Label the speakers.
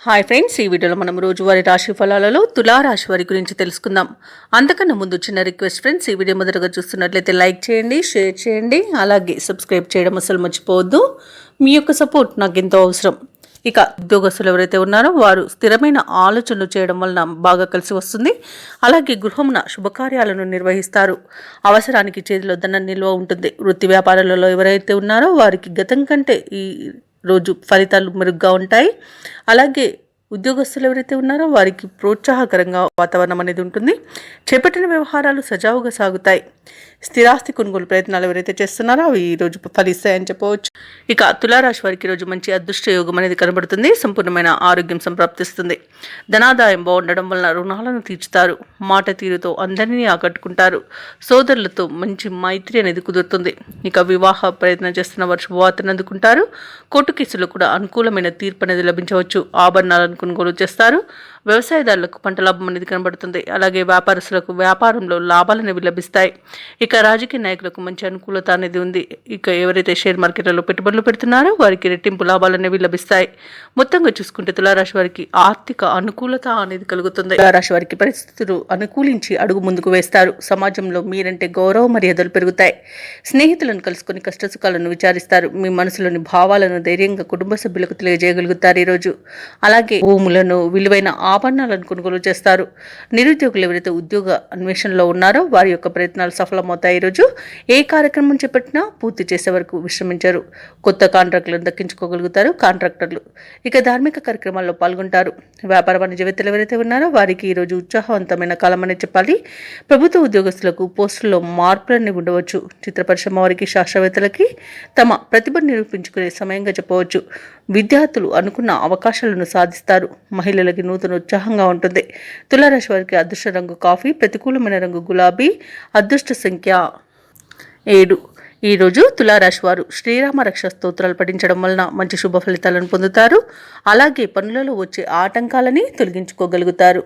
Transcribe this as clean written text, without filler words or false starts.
Speaker 1: Hi friends, ఈ వీడియోలో మనం రోజువారీ రాశి ఫలాలలో తులారాశి వారి గురించి తెలుసుకుందాం. అంతకన్నా ముందు చిన్న రిక్వెస్ట్ ఫ్రెండ్స్, ఈ వీడియో మొదటగా చూస్తున్నట్లయితే లైక్ చేయండి, షేర్ చేయండి, అలాగే సబ్స్క్రైబ్ చేయడం అసలు మర్చిపోవద్దు. మీ యొక్క సపోర్ట్ నాకు ఎంతో అవసరం. ఇక ఉద్యోగస్తులు ఎవరైతే ఉన్నారో వారు స్థిరమైన ఆలోచనలు చేయడం వలన బాగా కలిసి వస్తుంది. అలాగే గృహమున శుభకార్యాలను నిర్వహిస్తారు. అవసరానికి చేతిలో ధనం నిల్వ ఉంటుంది. వృత్తి వ్యాపారాలలో ఎవరైతే ఉన్నారో వారికి గతం కంటే ఈ రోజు ఫలితాలు మెరుగ్గా ఉంటాయి. అలాగే ఉద్యోగస్తులు ఎవరైతే ఉన్నారో వారికి ప్రోత్సాహకరంగా వాతావరణం అనేది ఉంటుంది. చేపట్టిన వ్యవహారాలు సజావుగా సాగుతాయి. స్థిరాస్తి కొనుగోలు ప్రయత్నాలు ఎవరైతే చేస్తున్నారో అవి ఈరోజు ఫలిస్తాయని చెప్పవచ్చు. ఇక తులారాశి వారికి ఈరోజు మంచి అదృష్ట యోగం అనేది కనబడుతుంది. సంపూర్ణమైన ఆరోగ్యం సంప్రాప్తిస్తుంది. ధనాదాయం బాగుండడం వలన రుణాలను తీర్చుతారు. మాట తీరుతో అందరినీ ఆకట్టుకుంటారు. సోదరులతో మంచి మైత్రి అనేది కుదురుతుంది. ఇక వివాహ ప్రయత్నం చేస్తున్న వారు శుభవార్తను అందుకుంటారు. కోర్టు కేసులో కూడా అనుకూలమైన తీర్పు అనేది లభించవచ్చు. ఆభరణాలను కొనుగోలు చేస్తారు. వ్యవసాయదారులకు పంట లాభం అనేది కనబడుతుంది. అలాగే వ్యాపారస్తులకు వ్యాపారంలో లాభాలు అనేవి లభిస్తాయి. ఇక రాజకీయ నాయకులకు మంచి అనుకూలత అనేది ఉంది. ఇక ఎవరైతే షేర్ మార్కెట్లలో పెట్టుబడులు పెడుతున్నారో వారికి రెట్టింపు లాభాలు అనేవి లభిస్తాయి. మొత్తంగా చూసుకుంటే తులారాశి వారికి ఆర్థిక అనుకూలత అనేది కలుగుతుంది. తులారాశి వారికి పరిస్థితులు అనుకూలించి అడుగు ముందుకు వేస్తారు. సమాజంలో మీరంటే గౌరవ మర్యాదలు పెరుగుతాయి. స్నేహితులను కలుసుకొని కష్టసుఖాలను విచారిస్తారు. మీ మనసులోని భావాలను ధైర్యంగా కుటుంబ సభ్యులకు తెలియజేయగలుగుతారు ఈరోజు. అలాగే భూములను, విలువైన ఆభరణాలను కొనుగోలు చేస్తారు. నిరుద్యోగులు ఎవరైతే ఉద్యోగ అన్వేషణలో ఉన్నారో వారి యొక్క ప్రయత్నాలు సఫలమవుతాయి. ఈరోజు ఏ కార్యక్రమం చేపట్టినా పూర్తి చేసే వరకు విశ్రమించారు. కొత్త కాంట్రాక్టులను దక్కించుకోగలుగుతారు కాంట్రాక్టర్లు. ఇక ధార్మిక కార్యక్రమాల్లో పాల్గొంటారు. వ్యాపార వాణిజ్యవేత్తలు ఎవరైతే ఉన్నారో వారికి ఈరోజు ఉత్సాహవంతమైన కాలం అని చెప్పాలి. ప్రభుత్వ ఉద్యోగస్తులకు పోస్టుల్లో మార్పులన్నీ ఉండవచ్చు. చిత్ర పరిశ్రమ వారికి, శాస్త్రవేత్తలకి తమ ప్రతిభను నిరూపించుకునే సమయంగా చెప్పవచ్చు. విద్యార్థులు అనుకున్న అవకాశాలను సాధిస్తారు. మహిళలకి నూతన ఉత్సాహంగా ఉంటుంది. తులారాశి వారికి అదృష్ట రంగు కాఫీ, ప్రతికూలమైన రంగు గులాబీ, అదృష్ట సంఖ్య 7. ఈరోజు తులారాశి వారు శ్రీరామ రక్ష స్తోత్రాలు పఠించడం వలన మంచి శుభ ఫలితాలను పొందుతారు. అలాగే పనులలో వచ్చే ఆటంకాలని తొలగించుకోగలుగుతారు.